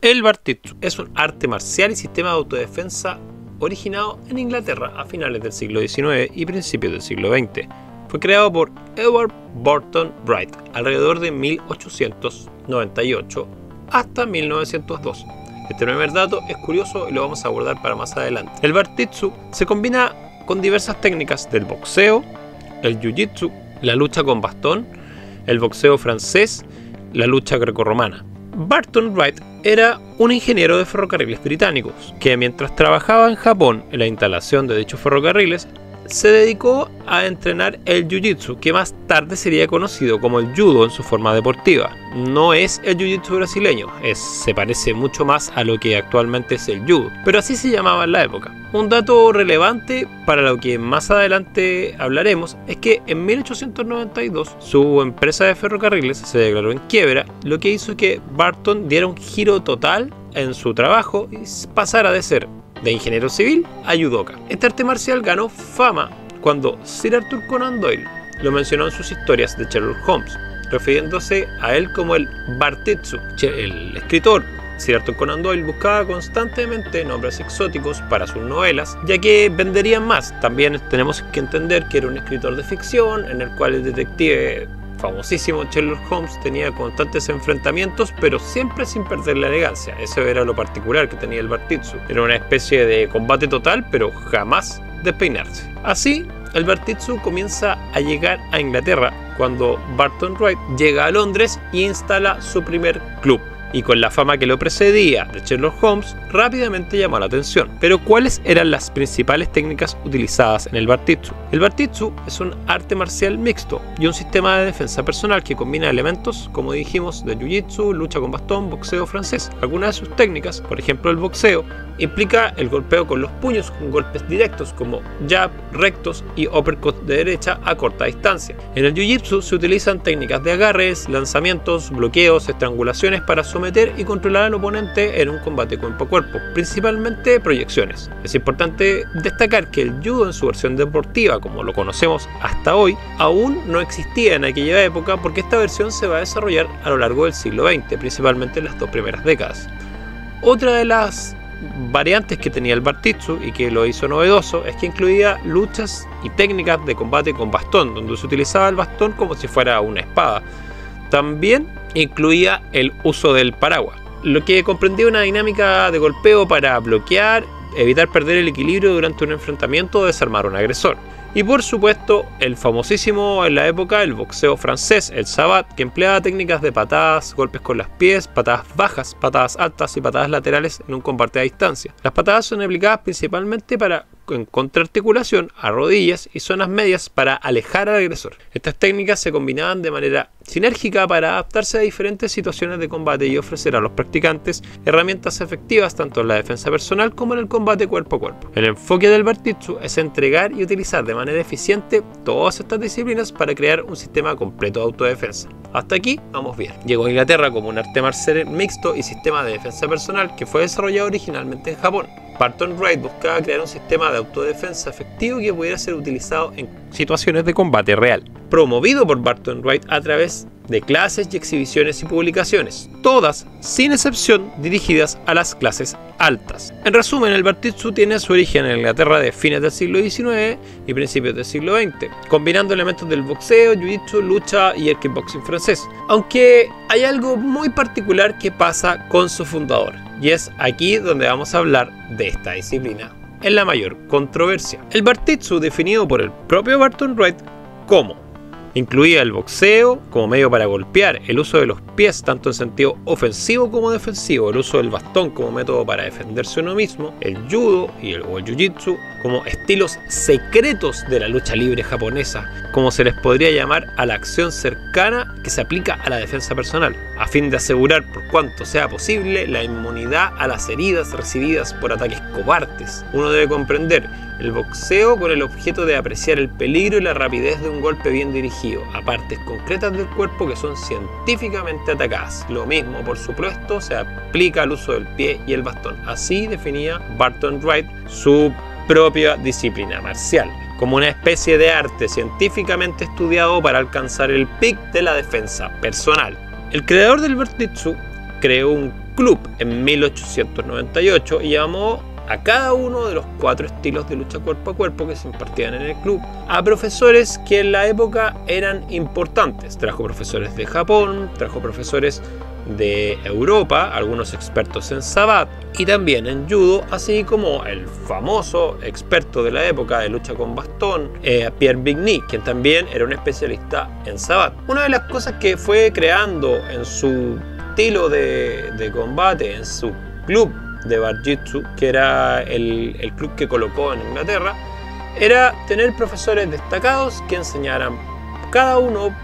El Bartitsu es un arte marcial y sistema de autodefensa originado en Inglaterra a finales del siglo XIX y principios del siglo XX. Fue creado por Edward Burton Wright alrededor de 1898 hasta 1902. Este primer dato es curioso y lo vamos a abordar para más adelante. El Bartitsu se combina con diversas técnicas del boxeo, el jiu-jitsu, la lucha con bastón, el boxeo francés, la lucha grecorromana. Burton Wright era un ingeniero de ferrocarriles británicos que mientras trabajaba en Japón en la instalación de dichos ferrocarriles se dedicó a entrenar el jiu-jitsu, que más tarde sería conocido como el judo en su forma deportiva. No es el jiu-jitsu brasileño, se parece mucho más a lo que actualmente es el judo, pero así se llamaba en la época. Un dato relevante para lo que más adelante hablaremos es que en 1892 su empresa de ferrocarriles se declaró en quiebra, lo que hizo que Burton diera un giro total en su trabajo y pasara de ser de ingeniero civil a judoka. Este arte marcial ganó fama cuando Sir Arthur Conan Doyle lo mencionó en sus historias de Sherlock Holmes, refiriéndose a él como el Bartitsu. El escritor Sir Arthur Conan Doyle buscaba constantemente nombres exóticos para sus novelas, ya que venderían más. También tenemos que entender que era un escritor de ficción en el cual el detective famosísimo Sherlock Holmes tenía constantes enfrentamientos, pero siempre sin perder la elegancia. Eso era lo particular que tenía el Bartitsu. Era una especie de combate total, pero jamás despeinarse. Así, el Bartitsu comienza a llegar a Inglaterra cuando Burton Wright llega a Londres y instala su primer club. Y con la fama que lo precedía de Sherlock Holmes, rápidamente llamó la atención. Pero ¿cuáles eran las principales técnicas utilizadas en el Bartitsu? El Bartitsu es un arte marcial mixto y un sistema de defensa personal que combina elementos, como dijimos, de jiu-jitsu, lucha con bastón, boxeo francés. Algunas de sus técnicas, por ejemplo el boxeo, implica el golpeo con los puños con golpes directos como jab, rectos y uppercut de derecha a corta distancia. En el jiu-jitsu se utilizan técnicas de agarres, lanzamientos, bloqueos, estrangulaciones para someter y controlar al oponente en un combate cuerpo a cuerpo, principalmente proyecciones. Es importante destacar que el judo en su versión deportiva, como lo conocemos hasta hoy, aún no existía en aquella época porque esta versión se va a desarrollar a lo largo del siglo XX, principalmente en las dos primeras décadas. Otra de las variantes que tenía el Bartitsu y que lo hizo novedoso es que incluía luchas y técnicas de combate con bastón, donde se utilizaba el bastón como si fuera una espada. También incluía el uso del paraguas, lo que comprendía una dinámica de golpeo para bloquear, evitar perder el equilibrio durante un enfrentamiento o desarmar a un agresor. Y por supuesto, el famosísimo en la época, el boxeo francés, el sabat, que empleaba técnicas de patadas, golpes con los pies, patadas bajas, patadas altas y patadas laterales en un combate a distancia. Las patadas son aplicadas principalmente para en contraarticulación a rodillas y zonas medias para alejar al agresor. Estas técnicas se combinaban de manera sinérgica para adaptarse a diferentes situaciones de combate y ofrecer a los practicantes herramientas efectivas tanto en la defensa personal como en el combate cuerpo a cuerpo. El enfoque del Bartitsu es entregar y utilizar de manera eficiente todas estas disciplinas para crear un sistema completo de autodefensa. Hasta aquí vamos bien. Llegó a Inglaterra como un arte marcial mixto y sistema de defensa personal que fue desarrollado originalmente en Japón. Burton Wright buscaba crear un sistema de autodefensa efectivo que pudiera ser utilizado en situaciones de combate real. Promovido por Burton Wright a través de clases y exhibiciones y publicaciones, todas, sin excepción, dirigidas a las clases altas. En resumen, el Bartitsu tiene su origen en Inglaterra de fines del siglo XIX y principios del siglo XX, combinando elementos del boxeo, jiu-jitsu, lucha y el kickboxing francés. Aunque hay algo muy particular que pasa con su fundador, y es aquí donde vamos a hablar de esta disciplina en la mayor controversia. El Bartitsu, definido por el propio Burton Wright como incluía el boxeo como medio para golpear, el uso de los pies tanto en sentido ofensivo como defensivo, el uso del bastón como método para defenderse uno mismo, el judo o el jiu-jitsu como estilos secretos de la lucha libre japonesa, como se les podría llamar a la acción cercana que se aplica a la defensa personal, a fin de asegurar por cuanto sea posible la inmunidad a las heridas recibidas por ataques cobardes. Uno debe comprender el boxeo con el objeto de apreciar el peligro y la rapidez de un golpe bien dirigido a partes concretas del cuerpo que son científicamente atacadas. Lo mismo, por supuesto, se aplica al uso del pie y el bastón. Así definía Burton Wright su propia disciplina marcial, como una especie de arte científicamente estudiado para alcanzar el pic de la defensa personal. El creador del Bartitsu creó un club en 1898 y llamó a cada uno de los 4 estilos de lucha cuerpo a cuerpo que se impartían en el club a profesores que en la época eran importantes. Trajo profesores de Japón, trajo profesores de Europa, algunos expertos en Sabat y también en judo, así como el famoso experto de la época de lucha con bastón, Pierre Bigny, quien también era un especialista en Sabat. Una de las cosas que fue creando en su estilo de combate, en su club de Barjitsu, que era el club que colocó en Inglaterra, era tener profesores destacados que enseñaran cada uno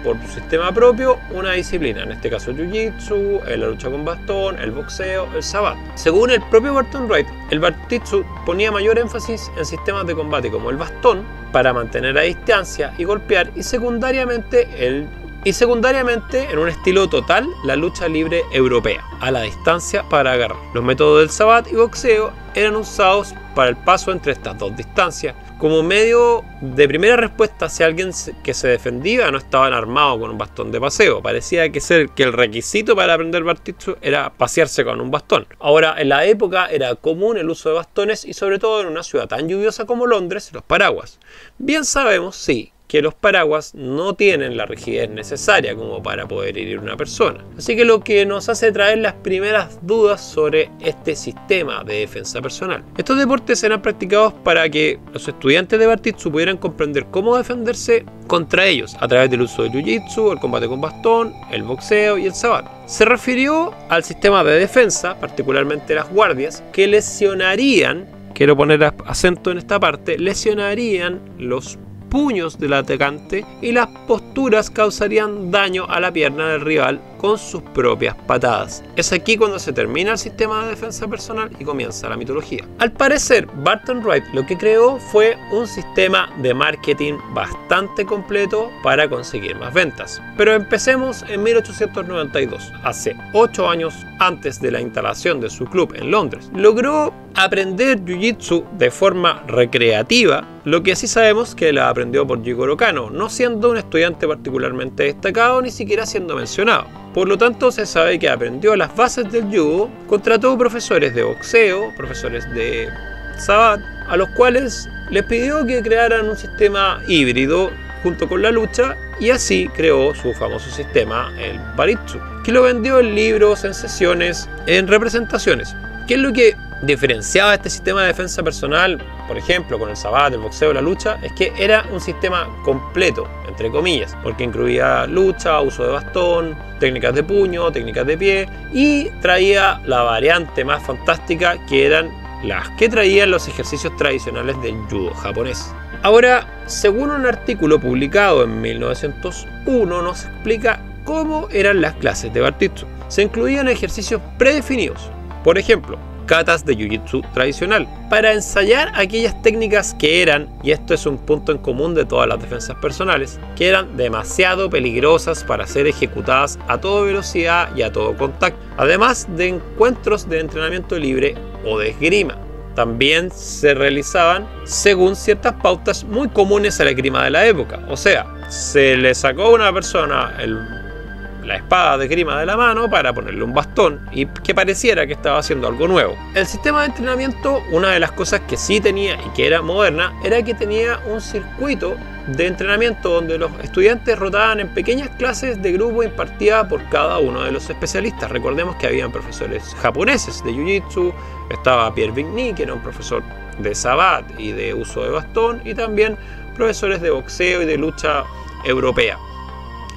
por su sistema propio una disciplina, en este caso el Jiu-Jitsu, la lucha con bastón, el boxeo, el Sabat. Según el propio Barton Wright, el Barjitsu ponía mayor énfasis en sistemas de combate como el bastón para mantener a distancia y golpear, y secundariamente en un estilo total la lucha libre europea, a la distancia para agarrar. Los métodos del Sabat y boxeo eran usados para el paso entre estas dos distancias, como medio de primera respuesta hacia alguien que se defendía no estaban armados con un bastón de paseo. Parecía que el requisito para aprender Barjitsu era pasearse con un bastón. Ahora, en la época era común el uso de bastones y sobre todo en una ciudad tan lluviosa como Londres, los paraguas. Bien sabemos, sí, que los paraguas no tienen la rigidez necesaria como para poder herir a una persona. Así que lo que nos hace traer las primeras dudas sobre este sistema de defensa personal. Estos deportes eran practicados para que los estudiantes de Barjitsu pudieran comprender cómo defenderse contra ellos a través del uso del Jiu-Jitsu, el combate con bastón, el boxeo y el Sabat. Se refirió al sistema de defensa, particularmente las guardias, que lesionarían, quiero poner acento en esta parte, lesionarían los puños del atacante y las posturas causarían daño a la pierna del rival con sus propias patadas. Es aquí cuando se termina el sistema de defensa personal y comienza la mitología. Al parecer, Barton Wright lo que creó fue un sistema de marketing bastante completo para conseguir más ventas. Pero empecemos en 1892, hace 8 años antes de la instalación de su club en Londres. Logró aprender Jiu-Jitsu de forma recreativa, lo que sí sabemos que la aprendió por Jigoro Kano, no siendo un estudiante particularmente destacado ni siquiera siendo mencionado. Por lo tanto, se sabe que aprendió las bases del judo, contrató profesores de boxeo, profesores de Sabat, a los cuales les pidió que crearan un sistema híbrido junto con la lucha, y así creó su famoso sistema, el Barjitsu, que lo vendió en libros, en sesiones, en representaciones. ¿Qué es lo que diferenciaba este sistema de defensa personal, por ejemplo, con el Sabat, el boxeo, la lucha? Es que era un sistema completo, entre comillas, porque incluía lucha, uso de bastón, técnicas de puño, técnicas de pie, y traía la variante más fantástica, que eran las que traían los ejercicios tradicionales del judo japonés. Ahora, según un artículo publicado en 1901, nos explica cómo eran las clases de Barjitsu. Se incluían ejercicios predefinidos, por ejemplo, katas de Jiu-Jitsu tradicional, para ensayar aquellas técnicas que eran, y esto es un punto en común de todas las defensas personales, que eran demasiado peligrosas para ser ejecutadas a toda velocidad y a todo contacto, además de encuentros de entrenamiento libre o de esgrima. También se realizaban según ciertas pautas muy comunes a la esgrima de la época, o sea, se le sacó a una persona la espada de esgrima de la mano para ponerle un bastón y que pareciera que estaba haciendo algo nuevo. El sistema de entrenamiento, una de las cosas que sí tenía y que era moderna, era que tenía un circuito de entrenamiento donde los estudiantes rotaban en pequeñas clases de grupo impartidas por cada uno de los especialistas. Recordemos que habían profesores japoneses de Jiu-Jitsu, estaba Pierre Bigny, que era un profesor de Sabat y de uso de bastón, y también profesores de boxeo y de lucha europea.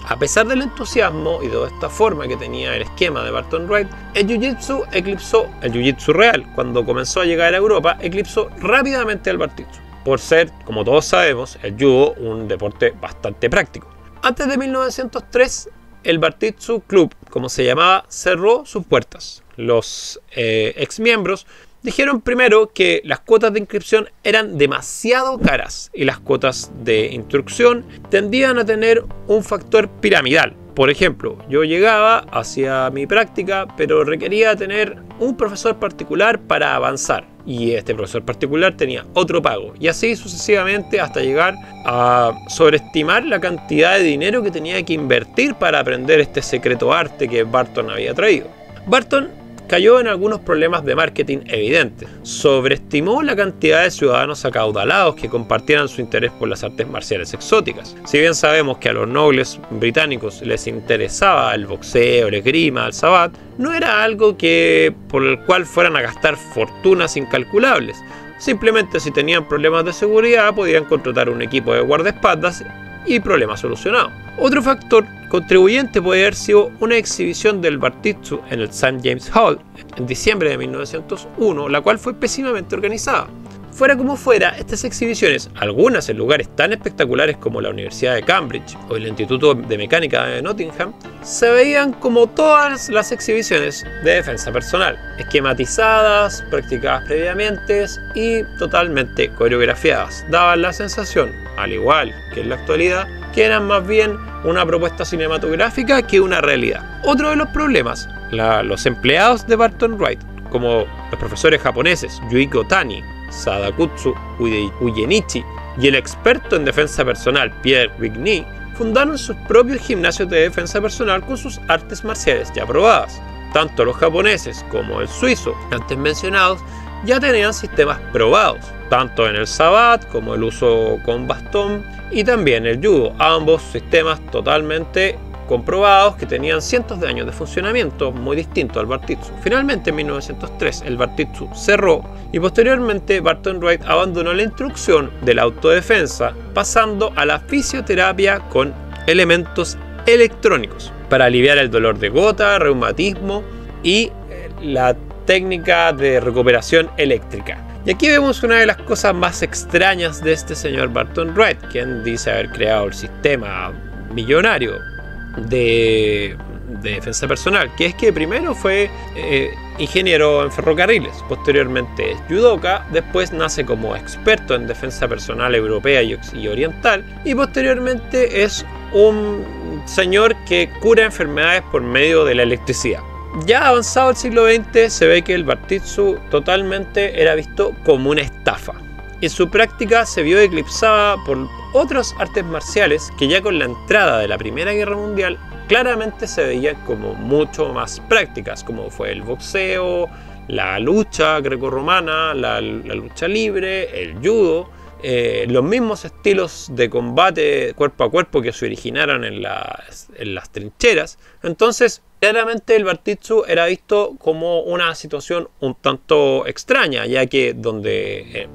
A pesar del entusiasmo y de esta forma que tenía el esquema de Barton Wright, el Jiu-Jitsu eclipsó, el Jiu-Jitsu real, cuando comenzó a llegar a Europa, eclipsó rápidamente al Barjitsu, por ser, como todos sabemos, el judo un deporte bastante práctico. Antes de 1903, el Barjitsu Club, como se llamaba, cerró sus puertas. Los exmiembros dijeron primero que las cuotas de inscripción eran demasiado caras y las cuotas de instrucción tendían a tener un factor piramidal. Por ejemplo, yo llegaba, hacía mi práctica, pero requería tener un profesor particular para avanzar. Y este profesor particular tenía otro pago. Y así sucesivamente hasta llegar a sobreestimar la cantidad de dinero que tenía que invertir para aprender este secreto arte que Barton había traído. Barton cayó en algunos problemas de marketing evidentes. Sobreestimó la cantidad de ciudadanos acaudalados que compartieran su interés por las artes marciales exóticas. Si bien sabemos que a los nobles británicos les interesaba el boxeo, el esgrima, el sabbat, no era algo por el cual fueran a gastar fortunas incalculables. Simplemente si tenían problemas de seguridad podían contratar un equipo de guardaespaldas y problema solucionado. Otro factor contribuyente puede haber sido una exhibición del Bartitsu en el St. James Hall en diciembre de 1901, la cual fue pésimamente organizada. Fuera como fuera, estas exhibiciones, algunas en lugares tan espectaculares como la Universidad de Cambridge o el Instituto de Mecánica de Nottingham, se veían como todas las exhibiciones de defensa personal, esquematizadas, practicadas previamente y totalmente coreografiadas. Daban la sensación, al igual que en la actualidad, que eran más bien una propuesta cinematográfica que una realidad. Otro de los problemas, los empleados de Barton Wright, como los profesores japoneses Yuiko Tani, Sadakutsu Uyenichi y el experto en defensa personal Pierre Vigny, fundaron sus propios gimnasios de defensa personal con sus artes marciales ya probadas. Tanto los japoneses como el suizo, antes mencionados, ya tenían sistemas probados, tanto en el sabbat como el uso con bastón y también el judo, ambos sistemas totalmente comprobados que tenían cientos de años de funcionamiento, muy distinto al Bartitsu. Finalmente, en 1903, el Bartitsu cerró y posteriormente Barton Wright abandonó la instrucción de la autodefensa, pasando a la fisioterapia con elementos electrónicos para aliviar el dolor de gota, reumatismo y la técnica de recuperación eléctrica. Y aquí vemos una de las cosas más extrañas de este señor Barton Wright, quien dice haber creado el sistema millonario de defensa personal, que es que primero fue ingeniero en ferrocarriles, posteriormente es judoka, después nace como experto en defensa personal europea y oriental, y posteriormente es un señor que cura enfermedades por medio de la electricidad. Ya avanzado el siglo XX se ve que el Bartitsu totalmente era visto como una estafa, y su práctica se vio eclipsada por otras artes marciales que ya con la entrada de la Primera Guerra Mundial claramente se veían como mucho más prácticas, como fue el boxeo, la lucha grecorromana, la lucha libre, el judo, los mismos estilos de combate cuerpo a cuerpo que se originaron en las trincheras. Entonces, claramente el Bartitsu era visto como una situación un tanto extraña, ya que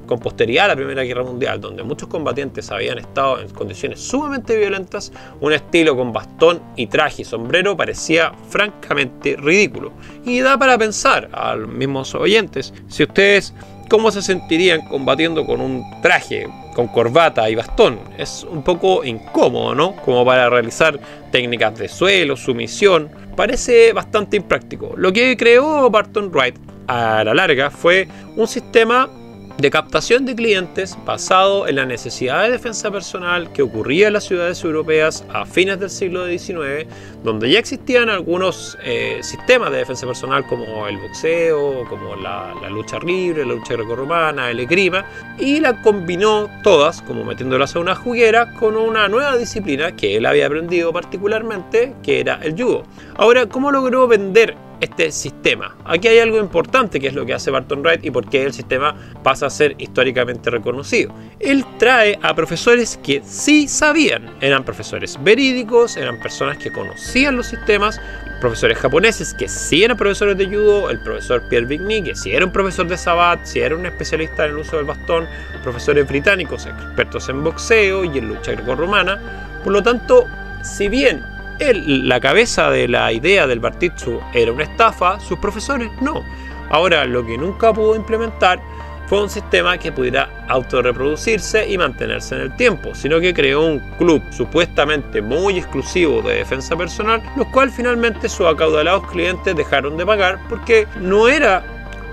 con posterioridad a la Primera Guerra Mundial, donde muchos combatientes habían estado en condiciones sumamente violentas, un estilo con bastón y traje y sombrero parecía francamente ridículo. Y da para pensar a los mismos oyentes, si ustedes cómo se sentirían combatiendo con un traje, con corbata y bastón. Es un poco incómodo, ¿no? Como para realizar técnicas de suelo, sumisión. Parece bastante impráctico. Lo que creó Barton Wright a la larga fue un sistema de captación de clientes basado en la necesidad de defensa personal que ocurría en las ciudades europeas a fines del siglo XIX, donde ya existían algunos sistemas de defensa personal como el boxeo, como la lucha libre, la lucha grecorromana, el esgrima, y la combinó todas, como metiéndolas a una juguera, con una nueva disciplina que él había aprendido particularmente, que era el judo. Ahora, ¿cómo logró vender este sistema? Aquí hay algo importante que es lo que hace Barton Wright y por qué el sistema pasa a ser históricamente reconocido. Él trae a profesores que sí sabían, eran profesores verídicos, eran personas que conocían los sistemas, profesores japoneses que sí eran profesores de judo, el profesor Pierre Vigny que sí era un profesor de sabbat, sí era un especialista en el uso del bastón, profesores británicos expertos en boxeo y en lucha grecorromana. Por lo tanto, si bien la cabeza de la idea del Bartitsu era una estafa, sus profesores no. Ahora, lo que nunca pudo implementar fue un sistema que pudiera autorreproducirse y mantenerse en el tiempo, sino que creó un club supuestamente muy exclusivo de defensa personal, los cuales finalmente sus acaudalados clientes dejaron de pagar porque no era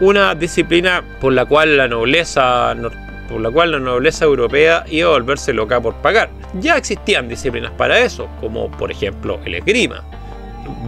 una disciplina por la cual la nobleza europea iba a volverse loca por pagar. Ya existían disciplinas para eso, como por ejemplo el esgrima,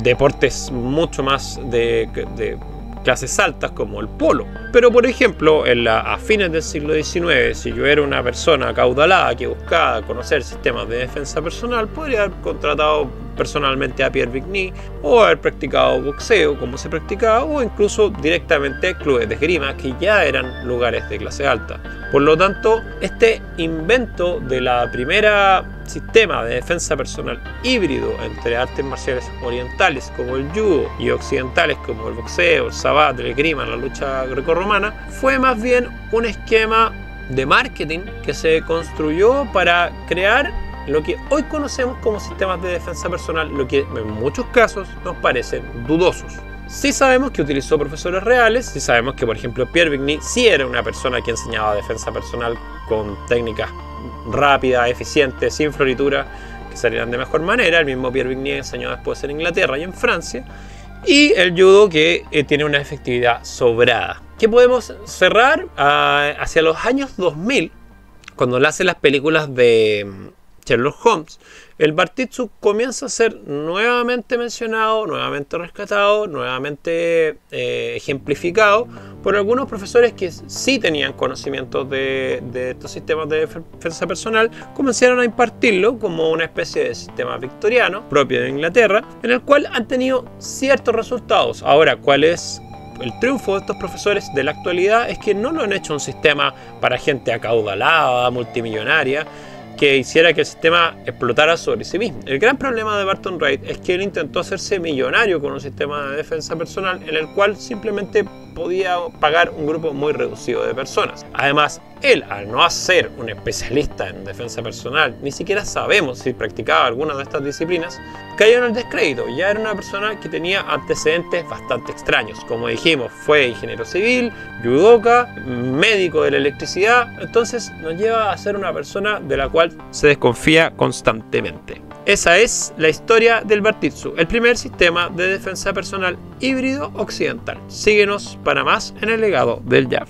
deportes mucho más de clases altas como el polo. Pero por ejemplo, a fines del siglo XIX, si yo era una persona acaudalada que buscaba conocer sistemas de defensa personal, podría haber contratado personalmente a Pierre Vigny, o haber practicado boxeo como se practicaba, o incluso directamente clubes de esgrima que ya eran lugares de clase alta. Por lo tanto, este invento de la primera sistema de defensa personal híbrido entre artes marciales orientales como el judo y occidentales como el boxeo, el sabbat, el esgrima, la lucha grecorromana, fue más bien un esquema de marketing que se construyó para crear lo que hoy conocemos como sistemas de defensa personal, lo que en muchos casos nos parecen dudosos. Sí sabemos que utilizó profesores reales, sí sabemos que, por ejemplo, Pierre Vigny sí era una persona que enseñaba defensa personal con técnicas rápidas, eficientes, sin floritura, que salieran de mejor manera. El mismo Pierre Vigny enseñó después en Inglaterra y en Francia. Y el judo que tiene una efectividad sobrada. Que podemos cerrar hacia los años 2000, cuando le hacen las películas de Sherlock Holmes. El Bartitsu comienza a ser nuevamente mencionado, nuevamente rescatado, nuevamente ejemplificado por algunos profesores que sí tenían conocimientos de estos sistemas de defensa personal. Comenzaron a impartirlo como una especie de sistema victoriano propio de Inglaterra, en el cual han tenido ciertos resultados. Ahora, ¿cuál es el triunfo de estos profesores de la actualidad? Es que no lo han hecho un sistema para gente acaudalada, multimillonaria, que hiciera que el sistema explotara sobre sí mismo. El gran problema de Barton Wright es que él intentó hacerse millonario con un sistema de defensa personal en el cual simplemente podía pagar un grupo muy reducido de personas. Además, él, al no ser un especialista en defensa personal, ni siquiera sabemos si practicaba alguna de estas disciplinas, cayó en el descrédito. Ya era una persona que tenía antecedentes bastante extraños. Como dijimos, fue ingeniero civil, judoka, médico de la electricidad. Entonces nos lleva a ser una persona de la cual se desconfía constantemente. Esa es la historia del Bartitsu, el primer sistema de defensa personal híbrido occidental. Síguenos para más en el legado del Jab.